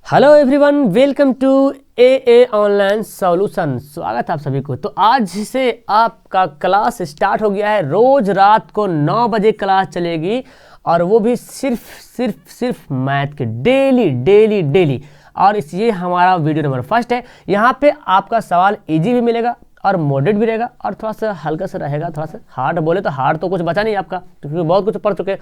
Hello everyone, welcome to a online solution. स्वागत है आप सभी को। तो आज से आपका क्लास स्टार्ट हो गया है। रोज रात को 9 बजे क्लास चलेगी और वो भी सिर्फ मैथ के डेली डेली डेली। और ये हमारा वीडियो नंबर फर्स्ट है। यहाँ पे आपका सवाल इजी भी मिलेगा और मॉडरेट भी रहेगा और थोड़ा सा हल्का सा रहेगा। थोड़ा सा हार्ड बोले तो हार्ड तो कुछ बचा नहीं आपका, क्योंकि बहुत कुछ पढ़ चुके।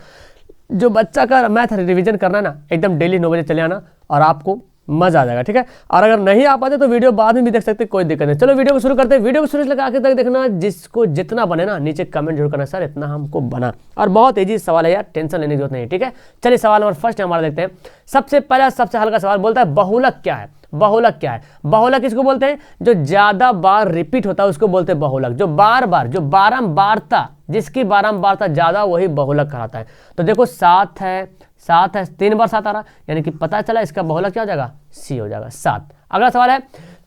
जो बच्चा का मैथ रिवीजन करना ना, एकदम डेली 9 बजे चले आना और आपको मजा आ जाएगा, ठीक है। और अगर नहीं आ पाते तो वीडियो बाद में भी देख सकते, कोई दिक्कत नहीं। चलो वीडियो को शुरू करते हैं। वीडियो को शुरू से लेकर आखिर तक देखना। जिसको जितना बने ना नीचे कमेंट जरूर करना, सर इतना हमको बना। और बहुत ईजी सवाल है यार, टेंशन लेने की जरूरत नहीं, ठीक है। चलिए सवाल नंबर फर्स्ट हमारा देखते हैं। सबसे पहला सबसे हल्का सवाल बोलता है बहुलक क्या है। बहुलक क्या है? बहुलक किसको बोलते हैं? जो ज्यादा बार रिपीट होता है उसको बोलते हैं बहुलक। जो बार बार, जो बारंबारता, जिसकी बारंबारता ज्यादा वही बहुलक कहलाता है। तो देखो 7 है, 3 बार 7 आ रहा, यानी कि पता चला इसका बहुलक क्या हो जाएगा? सी हो जाएगा 7। अगला सवाल है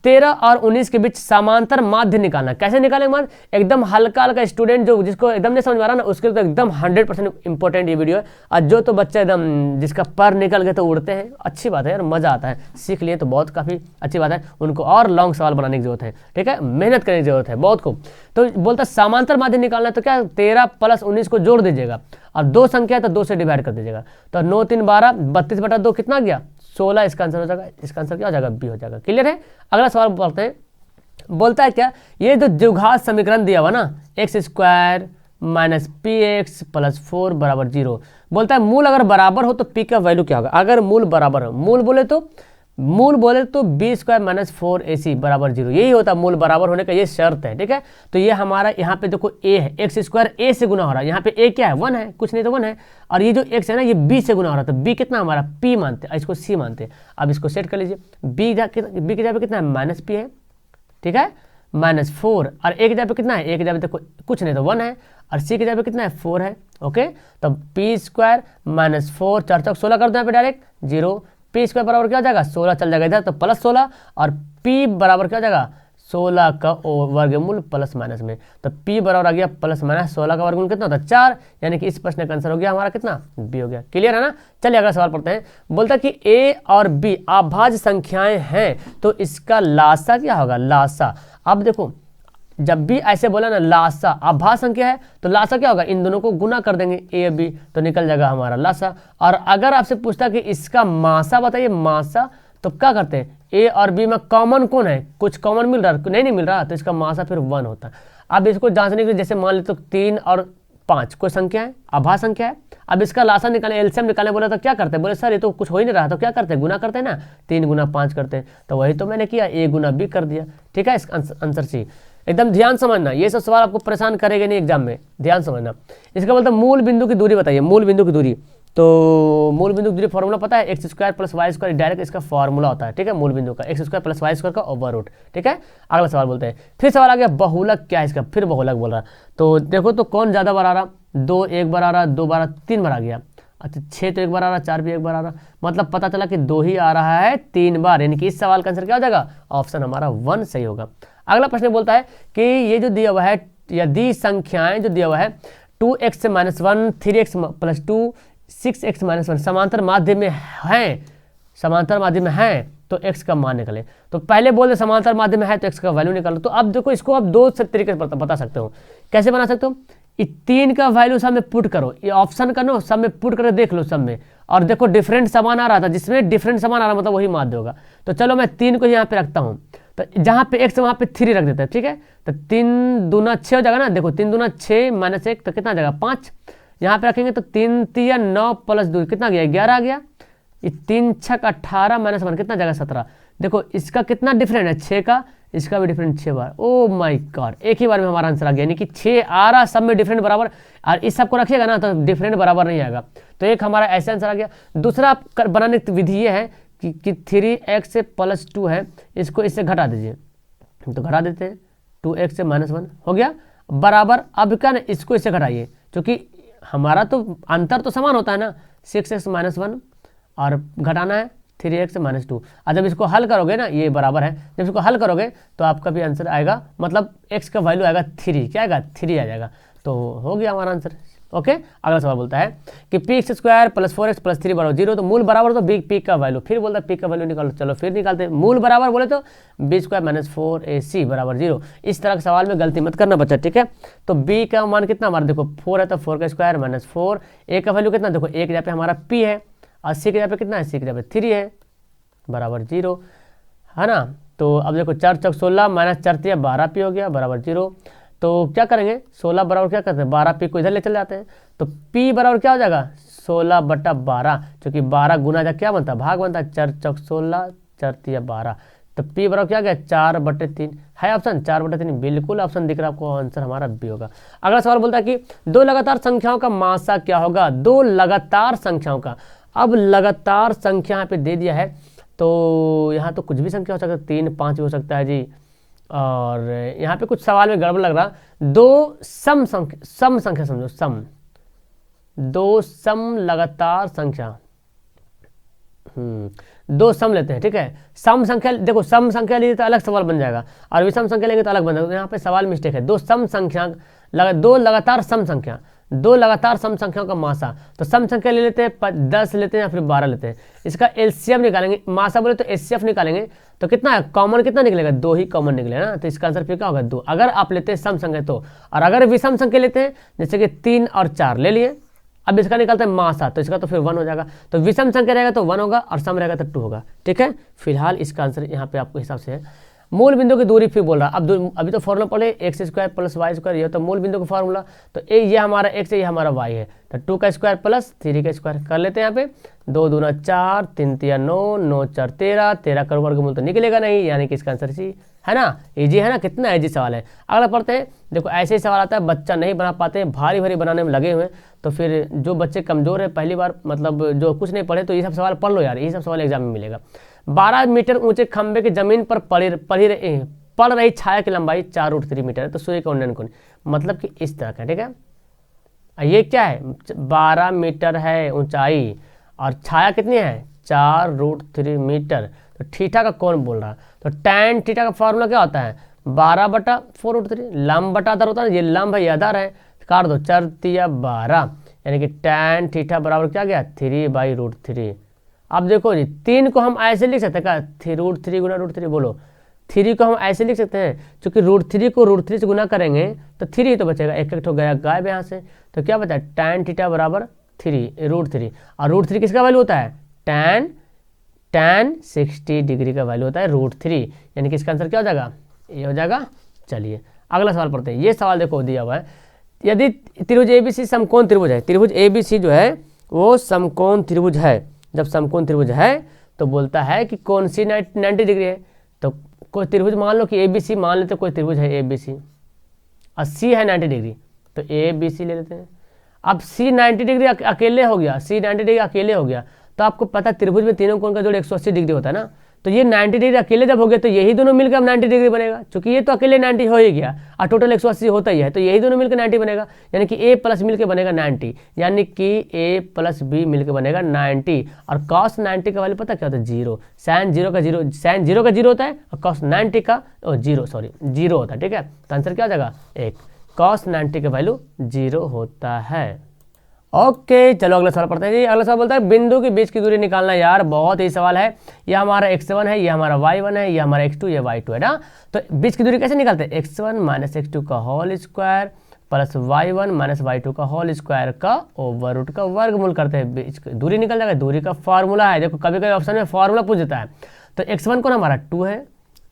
13 और 19 के बीच समांतर माध्य निकालना। कैसे निकालेंगे माध्य? एकदम हल्का हल्का स्टूडेंट जो जिसको एकदम नहीं समझ में आ रहा ना, उसके लिए तो एकदम 100% इंपॉर्टेंट ये वीडियो है। और जो तो बच्चे एकदम जिसका पर निकल गए तो उड़ते हैं, अच्छी बात है यार, मजा आता है, सीख लिए तो बहुत काफी अच्छी बात है। उनको और लॉन्ग सवाल बनाने की जरूरत है, ठीक है, मेहनत करने की जरूरत है बहुत को। तो बोलता समांतर माध्य निकालना, तो क्या 13 + 19 को जोड़ दीजिएगा और 2 संख्या तो 2 से डिवाइड कर दीजिएगा। तो 9 3 12, 32/2 कितना गया? 16। इसका आंसर हो जाएगा, इसका आंसर क्या हो जाएगा? बी हो जाएगा। क्लियर है? अगला सवाल पढ़ते हैं। बोलता है क्या, ये जो द्विघात समीकरण दिया हुआ ना, x² - px + 4 = 0। बोलता है मूल अगर बराबर हो तो p का वैल्यू क्या होगा? अगर मूल बराबर हो, मूल बोले तो b² - 4ac = 0। यही होता है मूल बराबर होने का, ये शर्त है, ठीक है। तो ये हमारा यहाँ पे देखो a है, x² a से गुना हो रहा है। यहाँ पे a क्या है? 1 है, कुछ नहीं तो 1 है। और ये जो x है ना, ये b से गुना हो रहा है। तो b कितना हमारा? p मानते हैं, इसको c मानते हैं। अब इसको सेट कर लीजिए। b की जगह पे कितना है? -p है, ठीक है, -4। और a की जगह पे कितना है? a की जगह पे देखो कुछ नहीं तो 1 है। और c की जगह पे कितना है? 4 है, ओके। तो p² - 4, 4 चौक 16 कर दो यहाँ पे डायरेक्ट 0। p² बराबर क्या हो जाएगा? 16 चल जाएगा इधर, तो +16। और p बराबर क्या हो जाएगा? 16 का वर्गमूल प्लस माइनस में। तो p बराबर आ गया +-16 का वर्गमूल कितना होता है? 4। यानी कि इस प्रश्न का आंसर हो गया हमारा कितना? b हो गया। क्लियर है ना? चलिए अगला सवाल पढ़ते हैं। बोलता है कि a और b अभाज्य संख्याएं हैं, तो इसका लासा क्या होगा? लासा। अब देखो जब भी ऐसे बोला ना लासा, अभाज्य संख्या है तो लासा क्या होगा? इन दोनों को गुना कर देंगे a b, तो निकल जाएगा हमारा लासा। और अगर आपसे पूछता कि इसका मासा बताइए, मासा, तो क्या करते हैं? a और b में कॉमन कौन है? कुछ कॉमन मिल रहा है? नहीं मिल रहा, तो इसका मासा फिर 1 होता है। अब इसको जांचने के लिए जैसे मान लेते 3 और 5 कोई संख्या है, अभाज्य संख्या है। अब इसका लासा निकालने, एलसीएम निकालने बोला तो क्या करते हैं? बोले सर ये तो कुछ हो ही नहीं रहा, तो क्या करते हैं? गुना करते हैं ना, 3 × 5 करते हैं। तो वही तो मैंने किया, a × b कर दिया, ठीक है। इसका आंसर सी। एकदम ध्यान समझना, ये सब सवाल आपको परेशान करेंगे नहीं एग्जाम में, ध्यान समझना। इसका बोलता है मूल बिंदु की दूरी बताइए। मूल बिंदु की दूरी, तो मूल बिंदु की दूरी फॉर्मूला पता है? x² + y², डायरेक्ट इसका फॉर्मूला होता है, ठीक है। मूल बिंदु का x² + y² का ओवर-रूट, ठीक है। अगला सवाल बोलते हैं। फिर सवाल आ गया बहुलक क्या है इसका? फिर बहुलक बोल रहा। तो देखो तो कौन ज्यादा बार आ रहा? 2 एक बार आ रहा, 2 बार, 3 बार आ गया। अच्छा 6 तो एक बार आ रहा, 4 भी एक बार आ रहा, मतलब पता चला कि 2 ही आ रहा है 3 बार। यानी कि इस सवाल का आंसर क्या हो जाएगा? ऑप्शन हमारा 1 सही होगा। अगला प्रश्न बोलता है कि ये जो दिया हुआ है, यदि संख्याएं जो दिया हुआ है 2x - 1, 3x + 2, 6x - 1 समांतर माध्य में है, समांतर माध्य में है, तो x का मान निकले। तो पहले बोल दे समांतर माध्य में है तो x का वैल्यू निकालो। तो अब देखो इसको आप 2 तरीके से बता सकते हो। कैसे बना सकते हो? 3 का वैल्यू सब में पुट करो, ये ऑप्शन का नो सब में पुट करके देख लो सब में, और देखो डिफरेंट समान आ रहा था, जिसमें डिफरेंट समान आ रहा मतलब वही माध्य होगा। तो चलो मैं 3 को यहाँ पे रखता हूँ, तो जहाँ पे x वहाँ पे 3 रख देते हैं, ठीक है। तो 3 दूना 6 हो जाएगा ना, देखो 3 दूना 6 - 1 तो कितना आ जाएगा? 5। यहाँ पे रखेंगे तो 3 3 9 + 2 कितना गया? 11 आ गया। ये 3 6 18 - 1 कितना जाएगा? 17। देखो इसका कितना डिफरेंट है? 6 का, इसका भी different 6 bar. Oh my God, एक ही बार में हमारा आंसर आ गया, यानी कि 6 आ रहा सब में डिफरेंट बराबर। और इस सब को रखिएगा ना तो डिफरेंट बराबर नहीं आएगा। तो एक हमारा ऐसे आंसर आ गया। दूसरा बनाने की विधि ये है कि 3x + 2 है, इसको इससे घटा दीजिए। तो घटा देते हैं, 2x - 1 हो गया बराबर। अब क्या ना, इसको इससे घटाइए, क्योंकि हमारा तो अंतर तो समान होता है ना, 6x - 1 और घटाना है 3x - 2। और जब इसको हल करोगे ना, ये बराबर है, जब इसको हल करोगे तो आपका भी आंसर आएगा, मतलब x का वैल्यू आएगा 3। क्या आएगा? 3 आ जाएगा। तो हो गया हमारा आंसर। ओके। अगला सवाल बोलता है कि P x square plus 4x plus 3 बराबर 0, तो मूल बराबर तो बी पी का वैल्यू, फिर बोलता है पी का वैल्यू निकालो। चलो फिर निकालते हैं। मूल बराबर बोले तो बी स्क्वायर माइनस 4ac बराबर 0। इस तरह के सवाल में गलती मत करना बच्चा, ठीक है। तो बी का मान कितना हमारा, देखो 4 है तो 4 का स्क्वायर माइनस 4, ए का वैल्यू कितना, देखो ए के जगह पे हमारा पी है और सी के जगह पे कितना है, सी के जगह पे 3 है बराबर 0, है ना। तो अब देखो 4 चौक 16 माइनस 4 तिया 12 पी हो गया बराबर 0। तो क्या करेंगे, 16 बराबर क्या करते हैं, 12 पी को इधर ले चले जाते हैं। तो पी बराबर क्या हो जाएगा, 16/12, क्योंकि 12 गुना जा क्या बनता है, भाग बनता है। 4 चौक 16 4 तिया 12, तो पी बराबर क्या गया 4/3 है ऑप्शन, 4/3 बिल्कुल ऑप्शन दिख रहा है आपको, आंसर हमारा बी होगा। अगला सवाल बोलता है कि दो लगातार संख्याओं का मासा क्या होगा, दो लगातार संख्याओं का। अब लगातार संख्या यहाँ पे दे दिया है, तो यहाँ तो कुछ भी संख्या हो सकता है, 3 5 भी हो सकता है जी। और यहाँ पे कुछ सवाल में गड़बड़ लग रहा, दो सम संख्या समझो, सम, दो सम लगातार संख्या, दो सम लेते हैं, ठीक है। सम संख्या देखो, सम संख्या लीजिए तो अलग सवाल बन जाएगा और विषम संख्या लेंगे तो अलग बन जाएगा। तो यहाँ पे सवाल मिस्टेक है। दो सम संख्या, दो लगातार सम संख्या, दो लगातार सम संख्याओं का मासा। तो सम संख्या ले लेते हैं, 10 लेते हैं या फिर 12 लेते हैं। इसका एलसीएम निकालेंगे, मासा बोले तो एचसीएफ निकालेंगे, तो कितना है, कॉमन कितना निकलेगा, 2 ही कॉमन निकलेगा ना। तो इसका आंसर फिर क्या होगा, 2, अगर आप लेते हैं सम संख्या तो। और अगर विषम संख्या लेते हैं, जैसे कि 3 और 4 ले लिए, अब इसका निकलता है मासा, तो इसका तो फिर 1 हो जाएगा। तो विषम संख्या रहेगा तो 1 होगा और सम रहेगा तो 2 होगा, ठीक है। फिलहाल इसका आंसर यहाँ पे आपके हिसाब से है। मूल बिंदु की दूरी फिर बोल रहा, अब अभी तो फॉर्मूला पढ़े x square plus y square, ये तो मूल बिंदु का फॉर्मूला। तो ये हमारा एक्स है, ये हमारा वाई है, तो 2 का स्क्वायर प्लस 3 का स्क्वायर कर लेते हैं। यहाँ पे 2 दूना 4, 3 तिया 9, 9 4 13, 13 का वर्गमूल तो निकलेगा नहीं, यानी कि इसका आंसर सी है ना। इजी है ना, कितना इजी सवाल है। अगला पढ़ते हैं। देखो ऐसे ही सवाल आता है, बच्चा नहीं बना पाते, भारी भारी बनाने में लगे हुए हैं। तो फिर जो बच्चे कमजोर है, पहली बार मतलब जो कुछ नहीं पढ़े, तो ये सब सवाल पढ़ लो यार, ये सब सवाल एग्जाम में मिलेगा। 12 मीटर ऊंचे खंबे की जमीन पर पड़ रही छाया की लंबाई 4√3 मीटर है, तो सूर्य का उन्नयन कोण मतलब कि इस तरह का, ठीक है। ये क्या है, 12 मीटर है ऊंचाई और छाया कितनी है, 4√3 मीटर। तो थीटा का कोण बोल रहा है, तो tan थीटा का फॉर्मूला क्या होता है, 12/4√3, लंब बटा आधार होता है, ये लंब है ये आधार है, काट दो 4 तिया 12, यानी कि tan थीटा बराबर क्या गया 3/√3। अब देखो जी, 3 को हम ऐसे लिख सकते हैं क्या, √3 गुना √3, बोलो 3 को हम ऐसे लिख सकते हैं, क्योंकि √3 को √3 से गुना करेंगे तो 3 ही तो बचेगा, एक एक तो गया गायब यहाँ से। तो क्या बचा, tan थीटा बराबर 3√3, और √3 किसका वैल्यू होता है, tan 60 डिग्री का वैल्यू होता है √3, यानी कि इसका आंसर क्या हो जाएगा, ये हो जाएगा। चलिए अगला सवाल पढ़ते हैं। ये सवाल देखो दिया हुआ है, यदि त्रिभुज ABC समकोण त्रिभुज है, त्रिभुज ABC जो है वो समकोण त्रिभुज है। जब समकोण त्रिभुज है तो बोलता है कि कौन सी 90 डिग्री है। तो कोई त्रिभुज मान लो कि ABC मान लेते, कोई त्रिभुज है ABC और C है 90 डिग्री, तो ABC ले लेते हैं। अब C 90 डिग्री अकेले हो गया, C 90 डिग्री अकेले हो गया, तो आपको पता त्रिभुज में तीनों कोण का जोड़ 180 डिग्री होता है ना। तो ये 90 डिग्री अकेले जब हो गया तो यही दोनों मिलकर 90 डिग्री बनेगा, क्योंकि ये तो अकेले 90 हो ही गया और टोटल 180 होता ही है, तो यही दोनों मिलकर 90 बनेगा, यानी कि A प्लस मिलकर बनेगा 90, यानी कि A प्लस B मिलकर बनेगा 90। और cos 90 का वैल्यू पता क्या होता है, 0। sin 0 का 0 होता है और cos 90 का 0 होता है, ठीक है। तो आंसर क्या हो जाएगा 1, cos 90 का वैल्यू 0 होता है। ओके चलो अगला सवाल पढ़ते हैं जी। अगला सवाल बोलता है बिंदु के बीच की दूरी निकालना। यार बहुत ही सवाल है, ये हमारा x1 है, ये हमारा y1 है, ये हमारा x2, ये y2 है ना। तो बीच की दूरी कैसे निकालते हैं, x1 माइनस x2 का whole square plus y1 minus y2 का होल स्क्वायर का ओवर रूट का वर्गमूल करते हैं, बीच की दूरी निकल जाएगा। दूरी का फॉर्मूला है, देखो कभी कभी ऑप्शन में फॉर्मूला पूछ देता है। तो x1 को हमारा 2 है,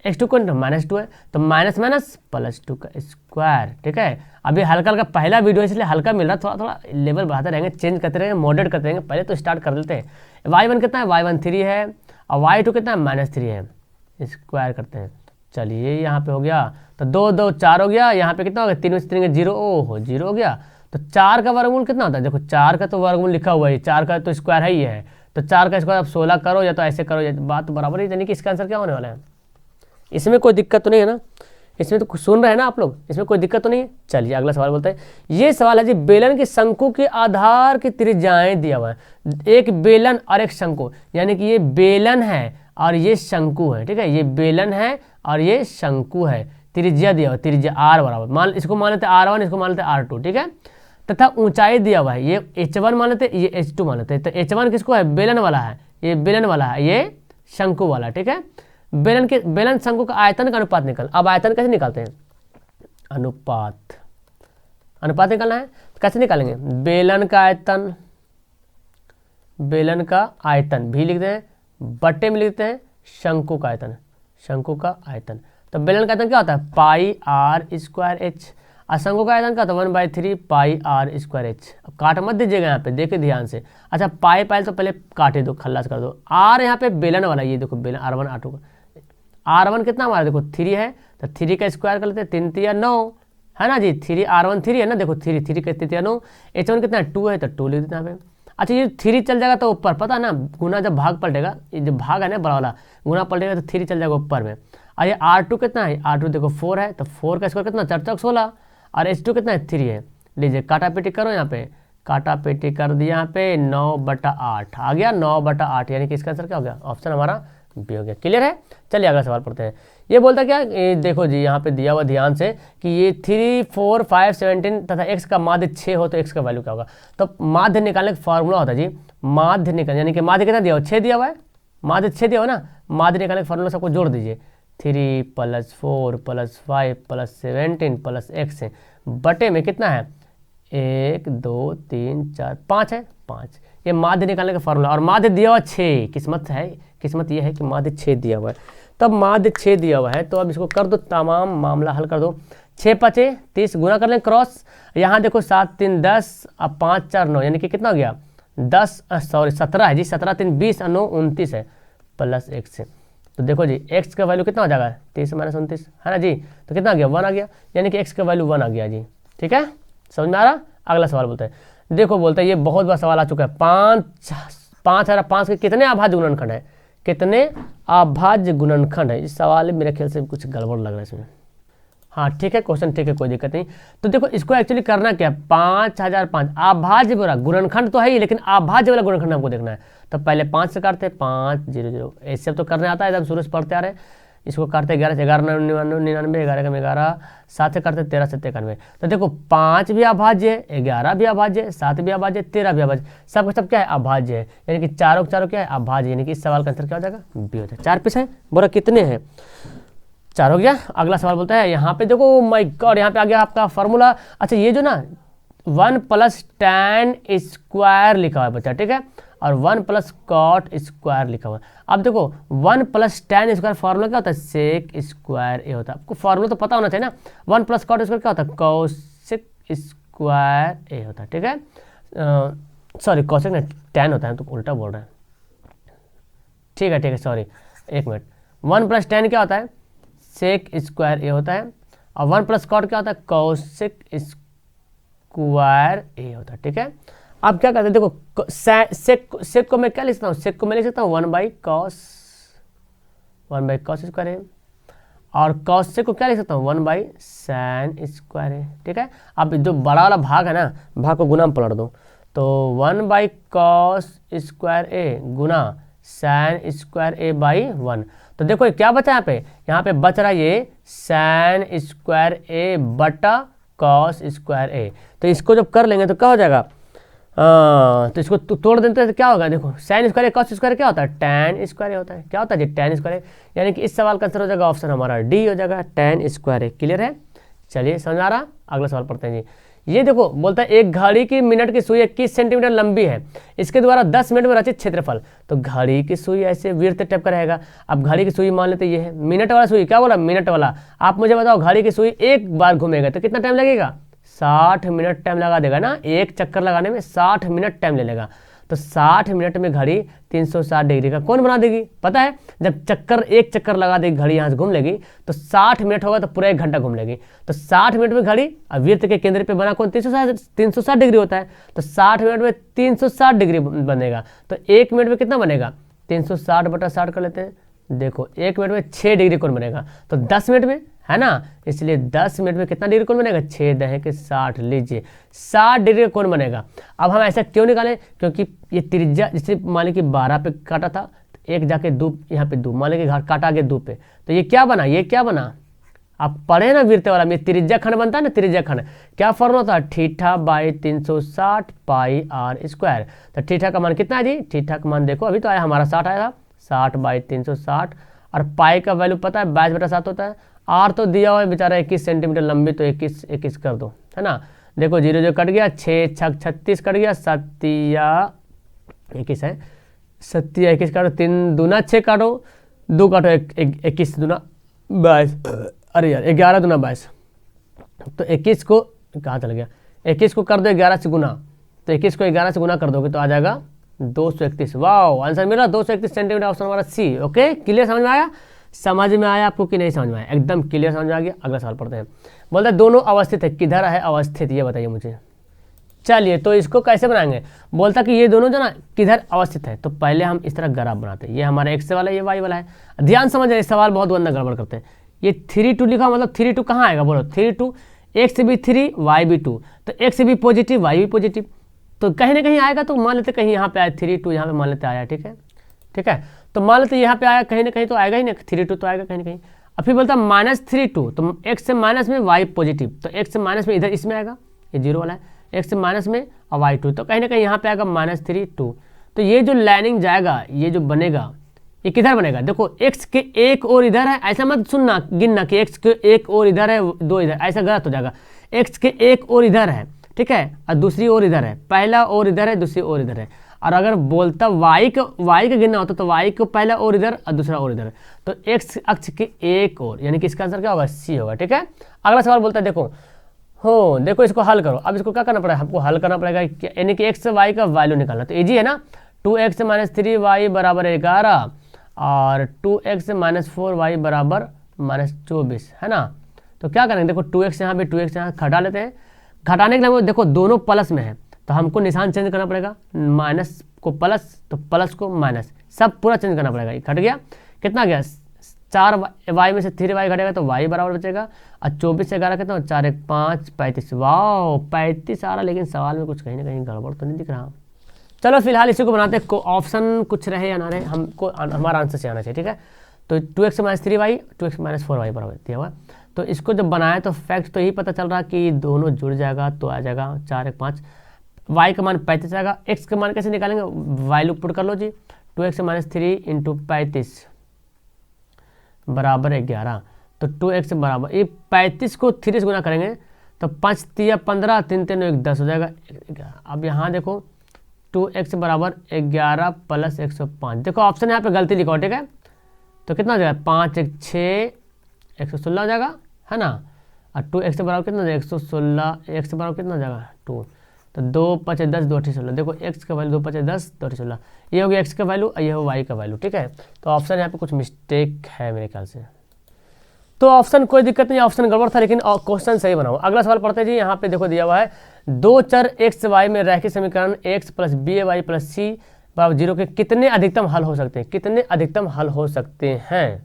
x2 को -2 है, तो माइनस माइनस प्लस 2 का स्क्वायर, ठीक है। अभी हल्का हल्का पहला वीडियो इसलिए हल्का मिल रहा, थोड़ा थोड़ा लेवल बढ़ाते रहेंगे, चेंज करते रहेंगे, मॉडरेट करते रहेंगे। पहले तो स्टार्ट कर देते हैं। y1 कितना है, y1 3 है और y2 कितना है, -3 है, स्क्वायर करते हैं। चलिए यहाँ पे हो गया, तो 2 2 4 हो गया, यहाँ पे कितना हो गया 3 से 3 0, ओहो 0 हो गया। तो 4 का वर्गमूल कितना होता है, देखो 4 का तो वर्गमूल लिखा हुआ है, 4 का तो स्क्वायर है ही है, तो 4 का स्क्वायर आप 16 करो या तो ऐसे करो, या बात बराबर ही, यानी कि इसका आंसर क्या होने वाला है। इसमें कोई दिक्कत तो नहीं है ना, इसमें तो सुन रहे हैं ना आप लोग, इसमें कोई दिक्कत तो नहीं है। चलिए अगला सवाल बोलते हैं। ये सवाल है जी, बेलन के शंकु के आधार की त्रिज्याएं दिया हुआ है। एक बेलन और एक शंकु, यानी कि ये बेलन है और ये शंकु है, ठीक है। ये बेलन है और ये शंकु है, त्रिज्या दिया हुआ, त्रिज्या r बराबर, इसको मान लेते हैं r1, इसको मान लेते हैं r2, ठीक है। तथा ऊंचाई दिया हुआ है, ये h1 मान लेते, ये h2 मान लेते। तो h1 किसको है, बेलन वाला है, ये बेलन वाला है, ये शंकु वाला, ठीक है। बेलन शंकु का आयतन का अनुपात निकल। अब आयतन कैसे निकालते हैं, अनुपात निकालना है तो कैसे निकालेंगे, बेलन का आयतन भी लिखते हैं, बट्टे में लिखते हैं शंकु का आयतन। तो बेलन का आयतन क्या होता है, पाई आर स्क्वायर एच, और शंकु का आयतन क्या होता है 1/3 पाई आर स्क्वायर एच। अब काट मत दीजिएगा यहाँ पे, देखिए ध्यान से। अच्छा पाई तो पहले काटे दो, खल्लास कर दो। आर यहाँ पे बेलन वाला, ये देखो बेलन R1 R2 का, R1 कितना हमारा देखो 3 है, तो 3 का स्क्वायर कर लेते हैं, 3 3 9 है ना जी, 3 R1 3 है ना, देखो 3 का 3 9, H1 कितना 2 है तो 2 लिख देते हैं यहाँ पे। अच्छा ये 3 चल जाएगा तो ऊपर, पता है ना, गुना जब भाग पलटेगा, ये जो भाग है ना बड़ा वाला, गुना पलटेगा तो 3 चल जाएगा ऊपर में। और ये R2 कितना है, R2 देखो 4 है, तो 4 का स्क्वायर कितना 4 4 16, और H2 कितना है 3 है। लीजिए काटा पेटी करो, यहाँ पे काटा पेटी कर दिया, यहाँ पे 9/8 आ गया, 9/8, यानी कि इसका आंसर क्या हो गया, ऑप्शन हमारा बी हो गया। क्लियर है। चलिए अगला सवाल पढ़ते हैं। ये बोलता क्या, देखो जी यहाँ पे दिया हुआ ध्यान से कि ये 3 4 5 17 तथा x का माध्य 6 हो तो x का वैल्यू क्या होगा। तो माध्य निकालने का फॉर्मूला होता है जी, माध्य निकालने, यानी कि माध्य कितना दिया हुआ, 6 दिया हुआ है, माध्य 6 दिया हुआ ना, माध्य निकालने का फॉर्मूला सबको जोड़ दीजिए, 3 + 4 + 5 + 17 + x है, बटे में कितना है 1 2 3 4 5 है, 5। ये माध्य निकालने का फॉर्मूला, और माध्य दिया हुआ 6, किस्मत ये है कि माध्य 6 दिया हुआ है। तब माध्य 6 दिया हुआ है, तो अब इसको कर दो, तमाम मामला हल कर दो। 6 × 5 = 30, गुना कर लें क्रॉस, यहाँ देखो 7 3 10, अब 5 4 9, यानी कि कितना हो गया 17 है जी, 17 3 20 और 9 29 है, प्लस x है। तो देखो जी x का वैल्यू कितना हो जाएगा 30 - 29 है ना जी, तो कितना आ गया 1 आ गया, यानी कि x का वैल्यू 1 आ गया जी। ठीक है, समझ में आ रहा। अगला सवाल बोलते हैं, देखो बोलते हैं, ये बहुत बड़ा सवाल आ चुका है, 5 के कितने अभाज्य गुणनखंड है, कितने अभाज्य गुणनखंड है। इस सवाल में मेरे ख्याल से कुछ गड़बड़ लग रहा है इसमें। हाँ ठीक है, क्वेश्चन ठीक है, कोई दिक्कत नहीं। तो देखो इसको एक्चुअली करना क्या है, 5005 अभाज्य वाला गुणनखंड तो है ही, लेकिन अभाज्य वाला गुणनखंड हमको देखना है। तो पहले 5 से काटते हैं, 5 0 0, ऐसे तो करने आता है, एकदम शुरू से पढ़ते आ रहे हैं। इसको काटते 11 से 11 99 11 का 11, 7 से काटते 13 से 93। तो देखो 5 भी अभाज्य है, 11 भी अभाज्य है, 7 भी अभाज्य है, 13 भी अभाज्य, सब सब क्या है अभाज्य है, यानी कि चारों क्या है अभाज्य, यानी कि इस सवाल का आंसर क्या हो जाएगा बी हो जाएगा। 4 पीस है, बोला कितने हैं 4 हो गया। अगला सवाल बोलता है, यहाँ पे देखो माय गॉड, यहाँ पे आ गया आपका फॉर्मूला। अच्छा ये जो ना 1 + tan स्क्वायर लिखा हुआ है बच्चा, ठीक है, और 1 + cot स्क्वायर लिखा हुआ है। अब देखो 1 + tan स्क्वायर फॉर्मूला क्या होता है, सेक स्क्वायर ए होता है। आपको फॉर्मूला तो पता होना चाहिए ना, 1 + cot स्क्वायर क्या होता है, कौशिक स्क्वायर ए होता है। ठीक है, सॉरी कौशिक नहीं tan होता है, तो उल्टा बोल रहे हैं। ठीक है सॉरी, एक मिनट। 1 + tan क्या होता है, सेक स्क्वायर ए होता है, और 1 + cot क्या होता है, कौशिक स्क्वायर ए होता है। ठीक है, अब क्या करते हैं, देखो सेक को मैं क्या लिख सकता हूँ, सेक को मैं लिख सकता हूँ 1/cos स्क्वायर है, और cos सेक को क्या लिख सकता हूँ 1/sin स्क्वायर है। ठीक है, अब जो बड़ा वाला भाग है ना, भाग को गुना में पलट दो, तो 1/cos square A Guna sin square A by 1। तो देखो क्या बचा यहाँ पे बच रहा है ये sin स्क्वायर ए बटा cos स्क्वायर ए। तो इसको जब कर लेंगे तो क्या हो जाएगा, तो इसको तोड़ देते हैं तो क्या होगा, देखो sin स्क्वायर cos स्क्वायर क्या होता है, tan स्क्वायर होता है। क्या होता है जी tan स्क्वायर, यानी कि इस सवाल का आंसर हो जाएगा ऑप्शन हमारा डी हो जाएगा, tan स्क्वायर। क्लियर है, चलिए समझ आ रहा। अगला सवाल पढ़ते हैं जी। ये देखो बोलता है, एक घड़ी की मिनट की सुई 21 सेंटीमीटर लंबी है, इसके द्वारा 10 मिनट में रचित क्षेत्रफल। तो घड़ी की सुई ऐसे वृत्त टाइप का रहेगा। अब घड़ी की सुई मान लेते ये है, मिनट वाला सुई, क्या बोला मिनट वाला। आप मुझे बताओ घड़ी की सुई एक बार घूमेगा तो कितना टाइम लगेगा, 60 मिनट टाइम लगा देगा ना, एक चक्कर लगाने में 60 मिनट टाइम ले लेगा। तो 60 मिनट में घड़ी 360 डिग्री का कौन बना देगी, पता है। जब एक चक्कर लगा देगी घड़ी, यहाँ से घूम लेगी, तो 60 मिनट होगा तो पूरा 1 घंटा घूम लेगी। तो 60 मिनट में घड़ी वृत्त के केंद्र पे बना कौन 360 डिग्री होता है, तो 60 मिनट में 360 डिग्री बनेगा। तो 1 मिनट में कितना बनेगा, 360/60 कर लेते हैं। देखो 1 मिनट में 6 डिग्री कोण बनेगा, तो 10 मिनट में है ना, इसलिए 10 मिनट में कितना डिग्री कोण बनेगा, 6 दहे के 60, लीजिए 60 डिग्री का कोण बनेगा। अब हम ऐसा क्यों निकालें, क्योंकि ये त्रिज्या जैसे मान ली कि 12 पे काटा था, तो एक जाके 2 यहाँ पे 2 मान ली कि काटा आगे 2 पे, तो ये क्या बना, आप पढ़े ना वीरते वाला में, त्रिज्या खंड बनता है ना, त्रिज्या खंड क्या फॉर्मूला होता है, theta by 360 pi r square. तो थीटा का मान कितना है जी, थीटा का मान देखो अभी तो आया हमारा 60 आया था, 60 बाई 360, और पाई का वैल्यू पता है 22/7 होता है। आर तो दिया हुआ है बेचारा 21 सेंटीमीटर लंबी, तो 21 कर दो, है ना। देखो 0 जो कट गया, 6 छक 36 कट गया, 7 21 है, 7 21 काटो, 3 दूना 6 काटो, 2 काटो 21 दूना 22, अरे यार 11 दूना 22, तो 21 को कहाँ चल गया, 21 को कर दो 11 से गुना, तो 21 को 11 से गुना कर दोगे तो आ जाएगा 231। वाह, आंसर मिला 231 सेंटीमीटर, ऑप्शन हमारा सी। ओके, क्लियर समझ में आया, समझ में आया आपको कि नहीं समझ में आया, एकदम क्लियर समझ में आ गया। अगला सवाल पढ़ते हैं। बोलता है दोनों अवस्थित है, किधर है अवस्थित, ये बताइए मुझे। चलिए तो इसको कैसे बनाएंगे, बोलता कि ये दोनों जो ना किधर अवस्थित है, तो पहले हम इस तरह ग्राफ बनाते हैं। ये हमारा एक्स वाला, ये वाई वाला है। ध्यान समझ, सवाल बहुत गंदा गड़बड़ करते हैं। ये 3 2 लिखा, मतलब 3 2 कहाँ आएगा, बोलो 3 2, एक्स भी 3 वाई भी 2, तो एक्स भी पॉजिटिव वाई भी पॉजिटिव, तो कहीं ना कहीं आएगा। तो मान लेते कहीं यहाँ पे आया 3 2, यहाँ पे मान लेते आया, ठीक है, ठीक है। तो मान लेते यहाँ पे आया कहीं ना कहीं, तो आएगा ही ना 3 2 तो आएगा कहीं ना कहीं। अब फिर बोलता -3 2, तो एक्स से माइनस में वाई पॉजिटिव, तो एक्स से माइनस में इधर इसमें आएगा, ये 0 वाला है, एक्स से माइनस में और वाई 2, तो कहीं ना कहीं यहाँ पे आएगा -3 2। तो ये जो लाइनिंग जाएगा, ये जो बनेगा, ये किधर बनेगा, देखो एक्स के एक और इधर है, ऐसा मत सुनना गिनना कि एक्स के एक और इधर है 2 इधर, ऐसा गलत हो जाएगा। एक्स के एक और इधर है, ठीक है, और दूसरी ओर इधर है, पहला और इधर है, दूसरी ओर इधर है। और अगर बोलता वाई का गिनना होता तो वाई को पहला और इधर और दूसरा और इधर, तो एक्स अक्ष के एक और, यानी कि इसका आंसर क्या होगा, सी होगा, ठीक है। अगला सवाल बोलता है देखो, हो देखो इसको हल करो। अब इसको क्या करना पड़ेगा, हमको हल करना पड़ेगा, यानी कि एक्स वाई का वैल्यू निकालना। तो इजी है ना, 2x - 3y = 11 और 2x - 4y = -24, है ना। तो क्या करेंगे, देखो 2x यहाँ पे 2x यहाँ घटा लेते हैं। घटाने के लिए देखो दोनों प्लस में है, तो हमको निशान चेंज करना पड़ेगा, माइनस को प्लस तो प्लस को माइनस, सब पूरा चेंज करना पड़ेगा। घट गया, कितना गया, 4y में से 3y घटेगा तो y बराबर बचेगा, और 24 से 11 कितना, 4 1 5 35। वाह 35 आ रहा, लेकिन सवाल में कुछ कहीं ना कहीं गड़बड़ तो नहीं दिख रहा। चलो फिलहाल इसी को बनाते हैं, ऑप्शन कुछ रहे या ना रहे, हमको हमारा आंसर से आना चाहिए, ठीक है। तो 2x - 3y 2x - 4y बराबर दिया हुआ। तो इसको जब बनाया तो फैक्ट तो यही पता चल रहा कि दोनों जुड़ जाएगा, तो आ जाएगा 4 1 5, y का मान 35 आएगा। x का मान कैसे निकालेंगे, वैल्यू पुट कर लो जी, 2x - 3 × 35 बराबर 11, तो 2x बराबर, ये 35 को 3 से गुना करेंगे तो 5 3 15, 3 3 1 10 हो जाएगा 11। अब यहाँ देखो 2x बराबर 11 + 105, देखो ऑप्शन यहाँ पे गलती लिखो, ठीक है। तो कितना हो जाएगा, 5 1 6 116 हो जाएगा, है ना। और 2x बराबर कितना हो जाएगा, 116, x बराबर कितना हो जाएगा 2, तो 2 5 10 2 8 16, देखो x का वैल्यू 2 5 10 2 8 16, ये हो गया x का वैल्यू, ये हो y का वैल्यू, ठीक है। तो ऑप्शन यहाँ पे कुछ मिस्टेक है मेरे ख्याल से, तो ऑप्शन कोई दिक्कत नहीं, ऑप्शन गड़बड़ था लेकिन क्वेश्चन सही बनाओ। अगला सवाल पढ़ते हैं जी, यहाँ पे देखो दिया हुआ है, दो चर एक्स वाई में रैखिक समीकरण x + b(ay + c) = 0 के कितने अधिकतम हल हो सकते हैं, कितने अधिकतम हल हो सकते हैं।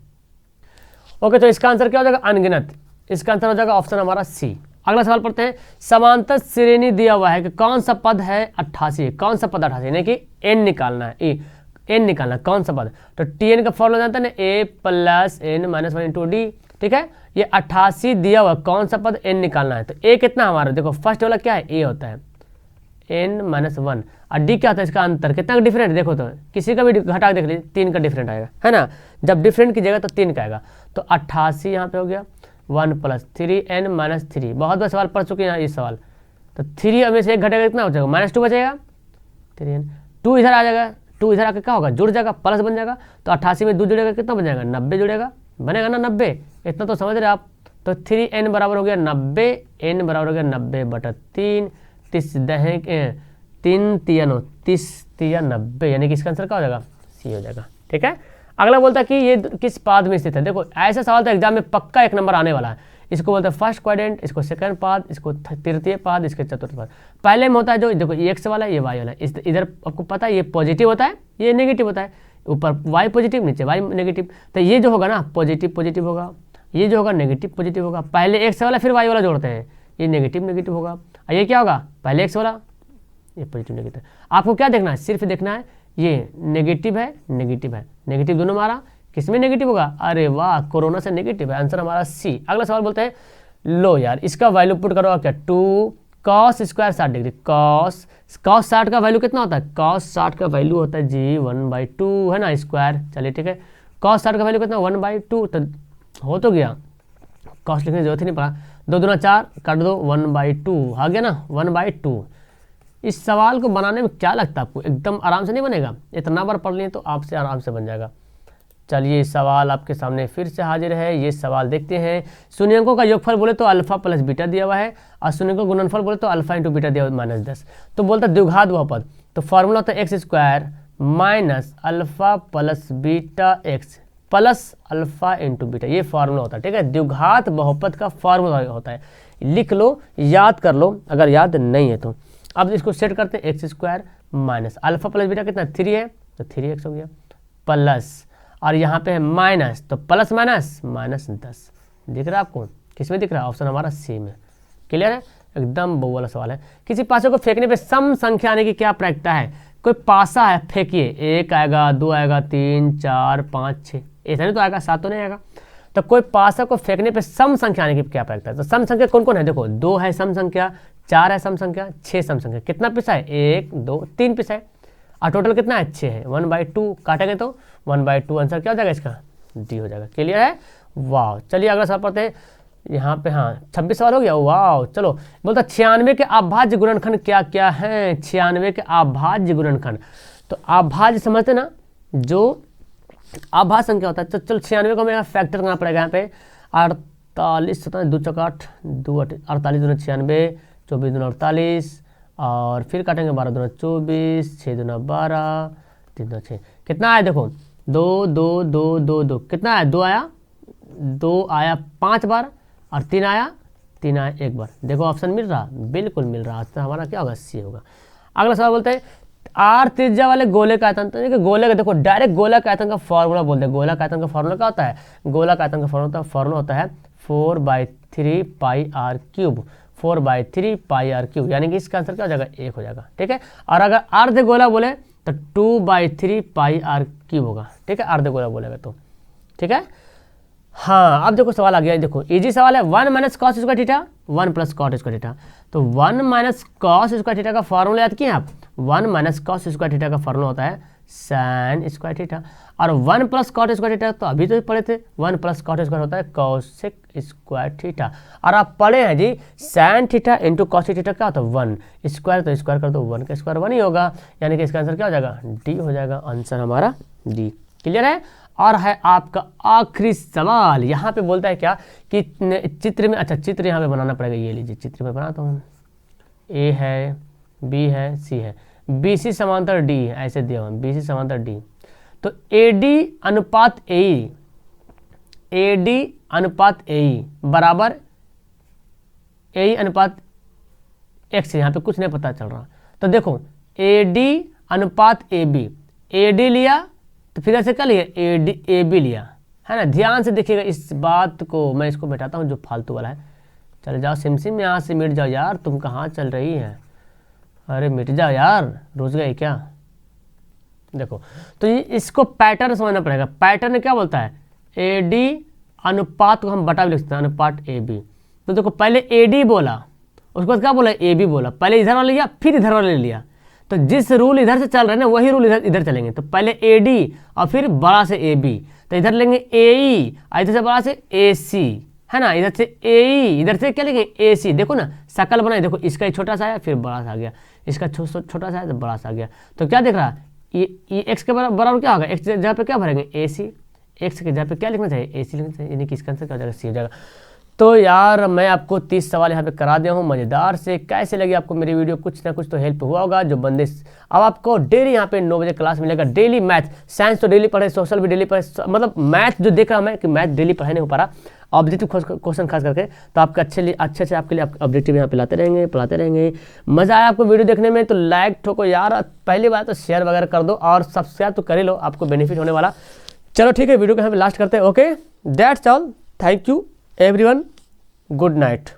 ओके, तो इसका आंसर क्या हो जाएगा, अनगिनत। इसका आंसर हो जाएगा ऑप्शन हमारा सी। अगला सवाल पढ़ते हैं, समांतर श्रेणी दिया हुआ है कि कौन सा पद है 88, कौन सा पद 88, यानी कि n निकालना है, n निकालना है, कौन सा पद। तो tn का फॉर्मूला जानते हैं ना, a + n - 1 × d, ठीक है। ये 88 दिया हुआ, कौन सा पद n निकालना है। तो a कितना हमारा, देखो फर्स्ट वाला क्या है, a होता है, n - 1, और d क्या होता है, इसका अंतर कितना डिफरेंट, देखो तो किसी का भी घटा देख लीजिए 3 का डिफरेंट आएगा, है ना। जब डिफरेंट की जगह तो 3 का आएगा, तो 88 यहाँ पे हो गया, 1 + 3n - 3। बहुत बार सवाल पढ़ चुके हैं ये सवाल। तो 3 में से 1 घटेगा कितना हो जाएगा, -2 बचेगा, 3n, 2 इधर आ जाएगा, 2 इधर आकर क्या होगा, जुड़ जाएगा, प्लस बन जाएगा। तो 88 में 2 जुड़ेगा, कितना बन जाएगा, 90 जुड़ेगा, बनेगा ना 90, इतना तो समझ रहे आप। तो 3n बराबर हो गया 90, n बराबर हो गया 90/3, 30 3 3 9 30 3 90, यानी कि इसका आंसर क्या हो जाएगा, सी हो जाएगा, ठीक है। अगला बोलता है कि ये किस पाद में स्थित है। देखो ऐसा सवाल तो एग्जाम में पक्का 1 नंबर आने वाला है। इसको बोलते हैं फर्स्ट क्वाड्रेंट, इसको सेकंड पाद, इसको तृतीय पाद, इसके चतुर्थ पाद। पहले में होता है जो, देखो ये एक्स वाला है, ये वाई वाला है, इधर आपको पता है ये पॉजिटिव होता है, ये नेगेटिव होता है, ऊपर वाई पॉजिटिव नीचे वाई नेगेटिव। तो ये जो होगा ना पॉजिटिव पॉजिटिव होगा, ये जो होगा नेगेटिव पॉजिटिव होगा। पहले एक्स वाला फिर वाई वाला जोड़ते हैं, ये नेगेटिव नेगेटिव होगा, और ये क्या होगा, पहले एक्स वाला, ये पॉजिटिव नेगेटिव। आपको क्या देखना है, सिर्फ देखना है ये नेगेटिव है नेगेटिव है, नेगेटिव दोनों मारा, किसमें नेगेटिव होगा? अरे वाह, कोरोना से नेगेटिव है। आंसर हमारा सी। अगला सवाल बोलते हैं, लो यार इसका वैल्यू पुट करो क्या, 2 cos स्क्वायर 60 डिग्री। cos 60 का वैल्यू कितना होता है? cos 60 का वैल्यू होता है जी 1/2 है ना, स्क्वायर। चलिए ठीक है, cos 60 का वैल्यू कितना? 1/2। तो हो तो गया, cos लिखने की जरूरत ही नहीं पड़ा। 2 दूना 4, काट दो, 1/2 आ गया ना, 1/2। इस सवाल को बनाने में क्या लगता है आपको? एकदम आराम से नहीं बनेगा, इतना बार पढ़ लिए तो आपसे आराम से बन जाएगा। चलिए सवाल आपके सामने फिर से हाजिर है। ये सवाल देखते हैं। शून्यंकों का योगफल बोले तो अल्फा प्लस बीटा दिया हुआ है, और शून्यंकों का गुणनफल बोले तो अल्फा इंटू बीटा दिया हुआ -10। तो बोलता है द्विघात बहुपद, तो फॉर्मूला होता है x² minus alpha plus beta x plus alpha into beta, ये फार्मूला होता है। ठीक है, द्विघात बहुपद का फार्मूला होता है। लिख लो, याद कर लो अगर याद नहीं है तो। अब इसको सेट करते हैं, x² minus alpha plus beta कितना 3 है, तो 3x हो गया, प्लस और यहाँ पे है माइनस, तो प्लस माइनस -10। दिख रहा है आपको? किसमें दिख रहा है? ऑप्शन हमारा सी में। क्लियर है? एकदम बहु वाला सवाल है। किसी पासे को फेंकने पे सम संख्या आने की क्या प्रायिकता है? कोई पासा है, फेंकिए, 1 आएगा, 2 आएगा, 3 4 5 6, ऐसा नहीं तो आएगा, 7 तो नहीं आएगा। तो कोई पासा को फेंकने पे सम संख्या आने की क्या प्रायिकता है? तो सम संख्या कौन कौन है? देखो, 2 है सम संख्या, 4 है सम संख्या, 6 सम संख्या। कितना पिसा है? 1 2 3 पिसा है, और टोटल कितना है? 6 है। 1/2 काटेंगे तो 1/2, आंसर क्या हो जाएगा इसका? डी हो जाएगा। क्लियर है? वाह। चलिए अगला सवाल पढ़ते हैं। यहाँ पे हाँ 26 सवाल हो गया। वाह। चलो, बोलता 96 के अभाज्य गुणनखंड क्या क्या है? 96 के अभाज्य गुणनखंड, तो अभाज्य समझते ना, जो अभाज्य संख्या होता है। तो चलो 96 को हमें फैक्टर करना पड़ेगा। यहाँ पे 48 2 चौका 8, 2 48 दूना 96, 24 दूना 48, और फिर काटेंगे 12 दूना 24, 6 दूना 12, 3 दूना 6। कितना आया? देखो 2 2 2 2 2, कितना आया? 2 आया, 2 आया 5 बार, और 3 आया 1 बार। देखो ऑप्शन मिल रहा, बिल्कुल मिल रहा। तो हमारा क्या होगा? सी होगा। अगला सवाल बोलते हैं, आर त्रिज्या वाले गोले का आयतन। तो गोले का देखो, डायरेक्ट गोला का आयतन का फॉर्मूला बोलते हैं। गोला का आयतन का फॉर्मूला क्या होता है? गोला का आयतन का फॉर्मूला होता है 4/3 πr³। 4/3 πr³, यानी कि इसका आंसर क्या हो जाएगा? 1 हो जाएगा। ठीक है, और अगर अर्ध गोला बोले तो 2/3 πr³ होगा। ठीक है, अर्ध गोला बोलेगा तो। ठीक है, हाँ। अब देखो सवाल आ गया, देखो इजी सवाल है। 1 - cos square theta 1 + cot square theta. तो 1 - cos स्क्वायर थीटा का फॉर्मूला याद किए आप? 1 - cos स्क्वायर थीटा का फॉर्मूला होता है sin स्क्वायर थीटा, और 1 + cot स्क्वायर थीटा तो अभी तो पढ़े थे, 1 + cot स्क्वायर होता है cosec स्क्वायर थीटा। और आप पढ़े हैं जी sin theta into cosec theta क्या होता है? 1 स्क्वायर, तो स्क्वायर कर दो, 1 का स्क्वायर 1 ही होगा, यानी कि इसका आंसर क्या हो जाएगा? डी हो जाएगा। आंसर हमारा डी। क्लियर है? और है आपका आखिरी सवाल। यहाँ पे बोलता है क्या कि चित्र में, अच्छा चित्र यहाँ पे बनाना पड़ेगा। ये लीजिए, चित्र में बनाता हूँ। ए है, बी है, सी है, BC समांतर डी है, ऐसे दिया हुआ BC समांतर डी। तो AD अनुपात AE, AD अनुपात AE बराबर AE अनुपात X। यहाँ पे कुछ नहीं पता चल रहा। तो देखो AD अनुपात AB, AD लिया तो फिर ऐसे क्या लिया? AB लिया, है ना। ध्यान से देखिएगा इस बात को। मैं इसको बैठाता हूँ जो फालतू वाला है। चल जाओ सिमसिम, यहाँ से मिट जाओ यार, तुम कहाँ चल रही है? अरे मिट जाओ यार, रुस गए क्या? देखो, तो ये इसको पैटर्न समझना पड़ेगा। पैटर्न क्या बोलता है? AD अनुपात को हम बटा भी लिख सकते हैं, अनुपात AB। तो देखो पहले AD बोला, उसके बाद क्या बोला? AB बोला। पहले इधर वाला लिया, फिर इधर वाला लिया। तो जिस रूल इधर से चल रहे हैं ना, वही रूल इधर चलेंगे। तो पहले AD और फिर बड़ा से AB, तो इधर लेंगे AE, और इधर से बड़ा से AC, है ना। इधर से AE, इधर से क्या लेंगे? AC। देखो ना शकल बनाए, देखो इसका छोटा सा आया, फिर बड़ा सा आ गया, इसका छोटा सा आया तो बड़ा सा आ गया। तो क्या दिख रहा है? ये x के बराबर क्या होगा? x जगह पे क्या भरेंगे? AC। x के जगह पे क्या लिखना चाहिए? AC लिखना चाहिए, यानी कि इसका आंसर क्या हो जाएगा? सी हो जाएगा। तो यार मैं आपको 30 सवाल यहाँ पे करा दिया हूँ मज़ेदार से। कैसे लगी आपको मेरी वीडियो? कुछ ना कुछ तो हेल्प हुआ होगा। जो बंदे अब आपको डेली यहाँ पे 9 बजे क्लास मिलेगा। डेली मैथ, साइंस तो डेली पढ़े, सोशल भी डेली पढ़े, मतलब मैथ जो देख रहा हूँ मैं कि मैथ डेली पढ़ाई नहीं हो पा रहा, ऑब्जेक्टिव क्वेश्चन खास करके, तो आपके अच्छे से आपके लिए ऑब्जेक्टिव यहाँ पे लाते रहेंगे, पढ़ाते रहेंगे। मज़ा आया आपको वीडियो देखने में तो लाइक ठोको यार, पहली बात तो शेयर वगैरह कर दो, और सब्सक्राइब तो कर ही लो, आपको बेनिफिट होने वाला। चलो ठीक है, वीडियो को यहाँ पे लास्ट करते हैं। Okay, that's all, thank you everyone, good night.